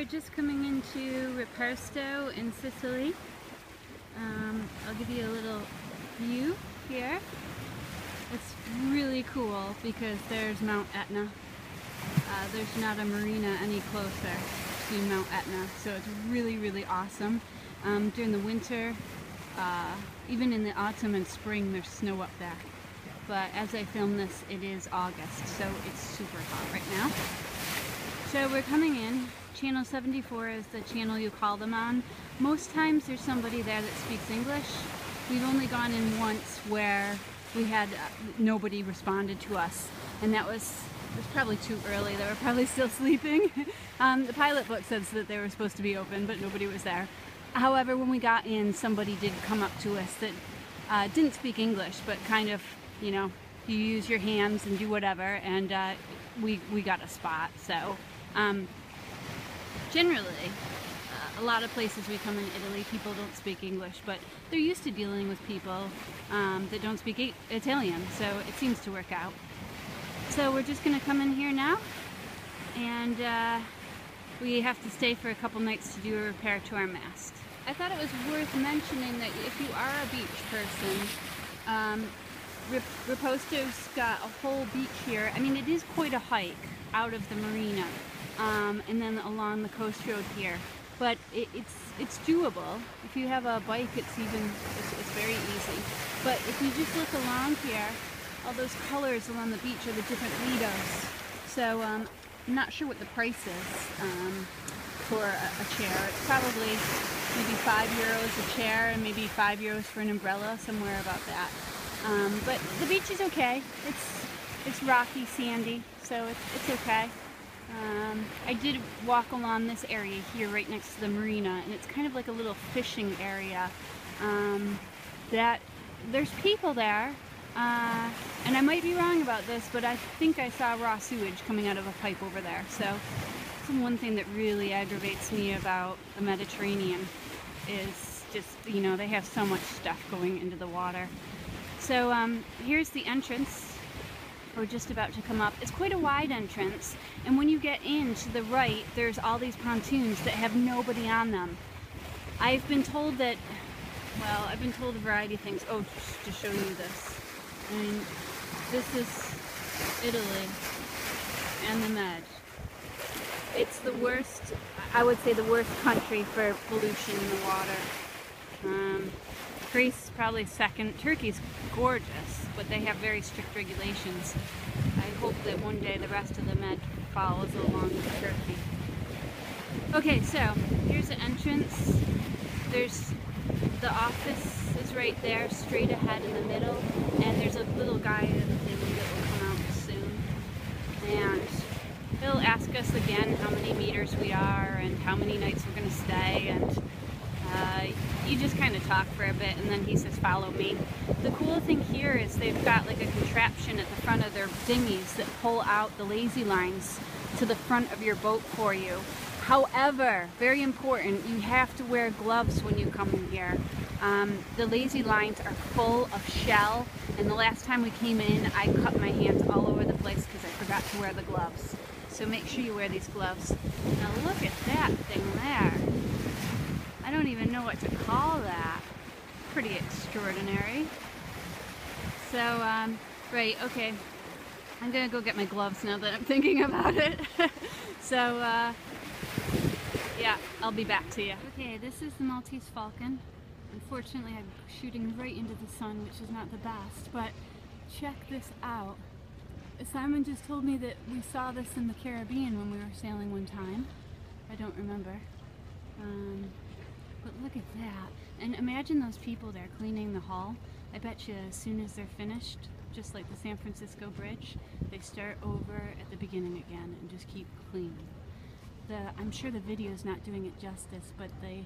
we're just coming into Riposto in Sicily. I'll give you a little view here. It's really cool because there's Mount Etna. There's not a marina any closer to Mount Etna, so it's really, really awesome. During the winter, even in the autumn and spring, there's snow up there. But as I film this, it is August, so it's super hot right now. So we're coming in. Channel 74 is the channel you call them on. Most times there's somebody there that speaks English. We've only gone in once where we had nobody responded to us, and it was probably too early. They were probably still sleeping. The pilot book says that they were supposed to be open, but nobody was there. However, when we got in, somebody did come up to us that didn't speak English, but kind of, you know, you use your hands and do whatever, and we got a spot. So generally, a lot of places we come in Italy, people don't speak English, but they're used to dealing with people that don't speak Italian, so it seems to work out. So we're just going to come in here now, and we have to stay for a couple nights to do a repair to our mast. I thought it was worth mentioning that if you are a beach person, Riposto's got a whole beach here. I mean, it is quite a hike out of the marina, and then along the coast road here. But it's doable. If you have a bike, it's very easy. But if you just look along here, all those colors along the beach are the different lidos. So I'm not sure what the price is for a chair. It's probably maybe €5 a chair and maybe €5 for an umbrella, somewhere about that. But the beach is okay. It's rocky, sandy, so it's okay. I did walk along this area here right next to the marina, and it's kind of like a little fishing area. That there's people there, and I might be wrong about this, but I think I saw raw sewage coming out of a pipe over there. So it's one thing that really aggravates me about the Mediterranean is just, you know, they have so much stuff going into the water. So here's the entrance. We're just about to come up. It's quite a wide entrance, and when you get in to the right, there's all these pontoons that have nobody on them. I've been told that, well, I've been told a variety of things. Oh, just to show you this. I mean, this is Italy and the Med. It's the worst, I would say the worst country for pollution in the water. Greece is probably second. Turkey's gorgeous, but they have very strict regulations. I hope that one day the rest of the Med follows along with Turkey. Okay, so here's the entrance. There's the office is right there, straight ahead in the middle, and there's a little guy in the thing that will come out soon. And he'll ask us again how many meters we are and how many nights we're going to stay, and you just kind of talk for a bit, and then he says, follow me. The cool thing here is they've got like a contraption at the front of their dinghies that pull out the lazy lines to the front of your boat for you. However, very important, you have to wear gloves when you come in here. The lazy lines are full of shell, and the last time we came in, I cut my hands all over the place because I forgot to wear the gloves. So make sure you wear these gloves. Now look at that thing there. I don't even know what to call that. Pretty extraordinary. So, right, okay. I'm gonna go get my gloves now that I'm thinking about it. So, yeah, I'll be back to you. Okay, this is the Maltese Falcon. Unfortunately, I'm shooting right into the sun, which is not the best, but check this out. Simon just told me that we saw this in the Caribbean when we were sailing one time. I don't remember. But look at that. And imagine those people there cleaning the hull. I bet you as soon as they're finished, just like the San Francisco Bridge, they start over at the beginning again and just keep cleaning. I'm sure the video's not doing it justice, but the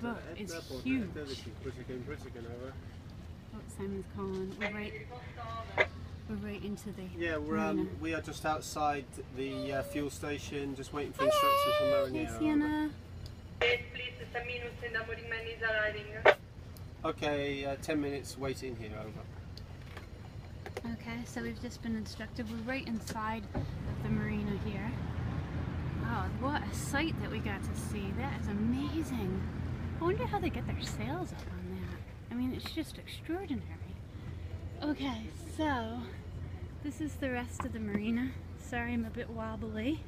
boat is huge. Oh, Simon's calling. We're right into the marina. We are just outside the fuel station, just waiting for instructions from Marinero. Hey, Sienna. Okay, 10 minutes waiting here, over. Okay, so we've just been instructed. We're right inside of the marina here. Wow, what a sight that we got to see. That is amazing. I wonder how they get their sails up on that. I mean, it's just extraordinary. Okay, so this is the rest of the marina. Sorry, I'm a bit wobbly.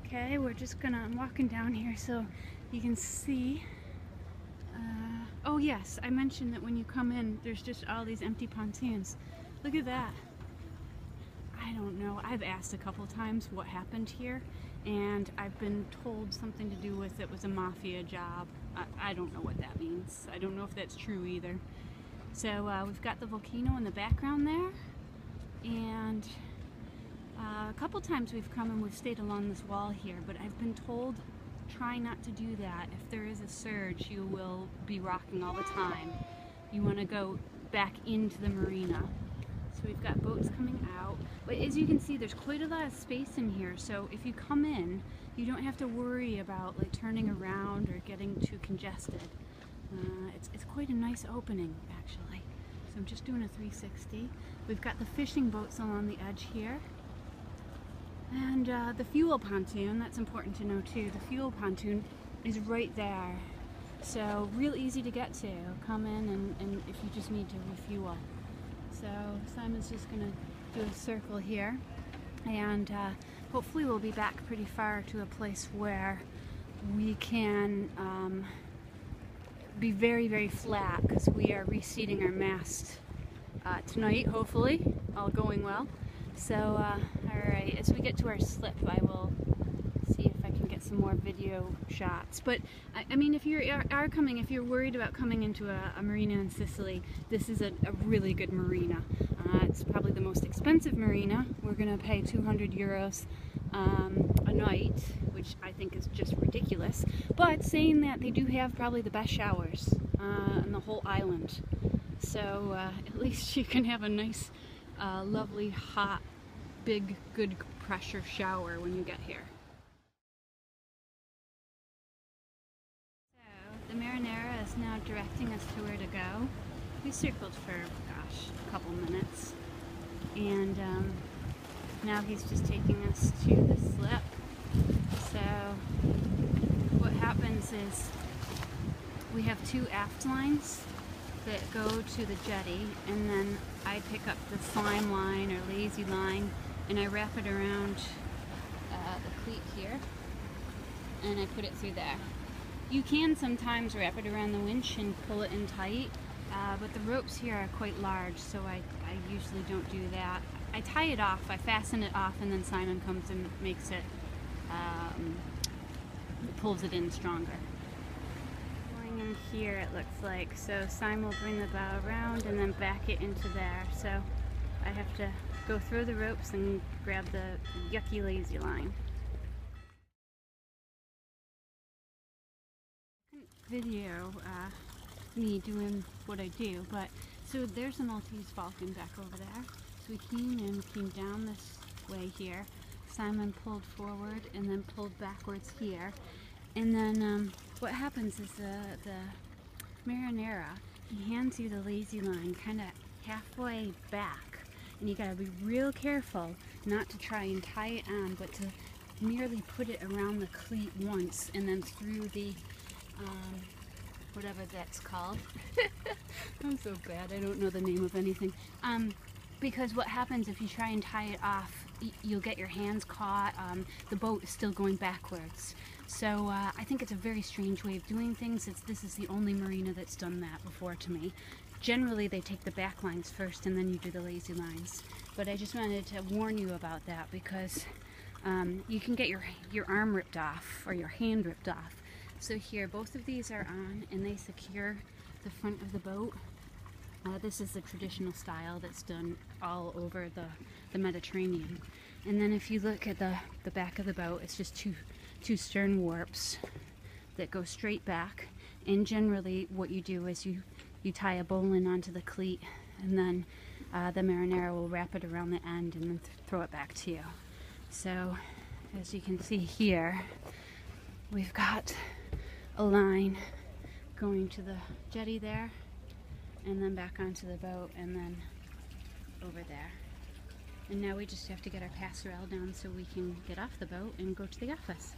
Okay, I'm walking down here so you can see. Oh yes, I mentioned that when you come in, there's just all these empty pontoons. Look at that. I don't know. I've asked a couple times what happened here, and I've been told something to do with it was a mafia job. I don't know what that means. I don't know if that's true either. So we've got the volcano in the background there, and a couple times we've come and we've stayed along this wall here, but I've been told try not to do that. If there is a surge, you will be rocking all the time. You want to go back into the marina. So we've got boats coming out, but as you can see, there's quite a lot of space in here, so if you come in, you don't have to worry about like turning around or getting too congested. It's quite a nice opening, actually. So I'm just doing a 360. We've got the fishing boats along the edge here. And the fuel pontoon, that's important to know too. The fuel pontoon is right there. So real easy to get to. Come in and if you just need to refuel. So Simon's just gonna do a circle here. And hopefully we'll be back pretty far to a place where we can be very, very flat, because we are reseating our mast tonight, hopefully, all going well. So, alright, as we get to our slip, I will see if I can get some more video shots. But, I mean, if you are coming, if you're worried about coming into a marina in Sicily, this is a really good marina. It's probably the most expensive marina. We're going to pay 200 euros a night, which I think is just ridiculous. But saying that, they do have probably the best showers in the whole island. So, at least you can have a nice lovely, hot, big, good pressure shower when you get here. So, the marinera is now directing us to where to go. We circled for, gosh, a couple minutes. And now he's just taking us to the slip. So, what happens is we have two aft lines that go to the jetty, and then I pick up the slime line or lazy line and I wrap it around the cleat here and I put it through there. You can sometimes wrap it around the winch and pull it in tight, but the ropes here are quite large, so I usually don't do that. I tie it off, I fasten it off, and then Simon comes and makes it, pulls it in stronger. In here it looks like, so Simon will bring the bow around and then back it into there, so I have to go through the ropes and grab the yucky lazy line. Video me doing what I do, but so there's a Maltese Falcon back over there, so we came down this way here. Simon pulled forward and then pulled backwards here. And then what happens is the marinera, he hands you the lazy line kind of halfway back, and you gotta be real careful not to try and tie it on, but to merely put it around the cleat once and then through the whatever that's called. I'm so bad, I don't know the name of anything. Because what happens if you try and tie it off, you'll get your hands caught. The boat is still going backwards. So I think it's a very strange way of doing things. This is the only marina that's done that before to me. Generally they take the back lines first and then you do the lazy lines. But I just wanted to warn you about that, because you can get your arm ripped off or your hand ripped off. So here, both of these are on and they secure the front of the boat. This is the traditional style that's done all over the Mediterranean. And then if you look at the back of the boat, it's just two stern warps that go straight back. And generally what you do is you tie a bowline onto the cleat, and then the marinera will wrap it around the end and then throw it back to you. So as you can see here, we've got a line going to the jetty there, and then back onto the boat, and then over there. And now we just have to get our passerelle down so we can get off the boat and go to the office.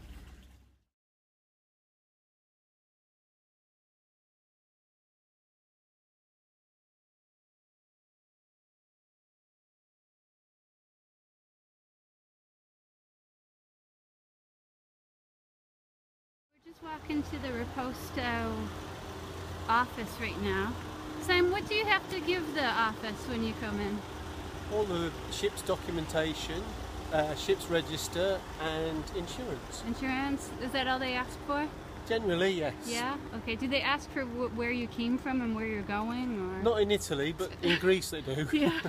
Walk into the Riposto office right now. Sam, what do you have to give the office when you come in? All the ship's documentation, ship's register and insurance. Insurance? Is that all they ask for? Generally, yes. Yeah? Okay. Do they ask for where you came from and where you're going? Or? Not in Italy, but in Greece they do. Yeah.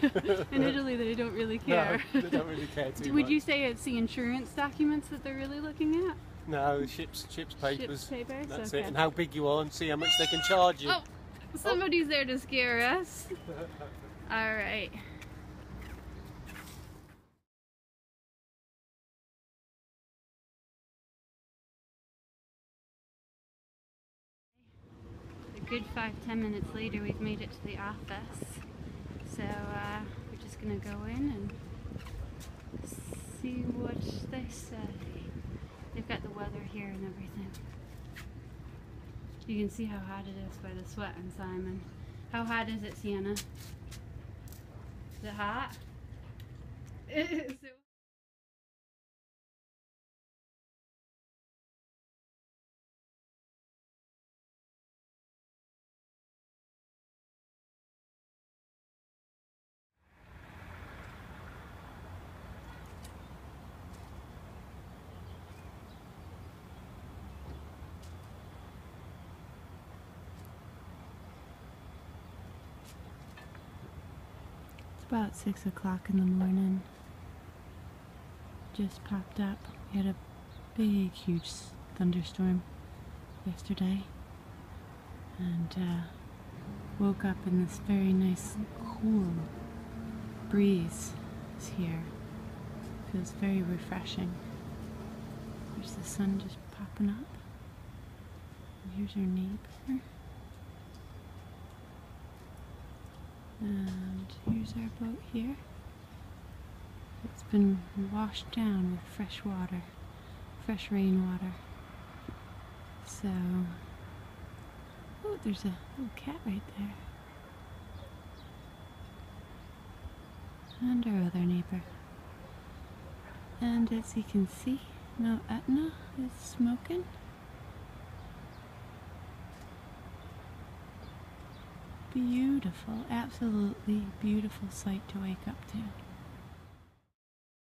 In Italy they don't really care. No, they don't really care too Would much. you say it's the insurance documents that they're really looking at? No, the ship's papers. Ship's papers? That's Okay. it. And how big you are and see how much they can charge you. Oh! Somebody's there to scare us. Alright. A good 5-10 minutes later, we've made it to the office. So we're just gonna go in and see what they say. They've got the weather here and everything. You can see how hot it is by the sweat on Simon. How hot is it, Sienna? Is it hot? It's about 6 o'clock in the morning. Just popped up. We had a big, huge thunderstorm yesterday, and woke up in this very nice, cool breeze is here. Feels very refreshing. There's the sun just popping up. And here's our neighbor. And here's our boat here. It's been washed down with fresh water, fresh rainwater. So, oh, there's a little cat right there. And our other neighbor. And as you can see, now Etna is smoking. Beautiful, absolutely beautiful sight to wake up to.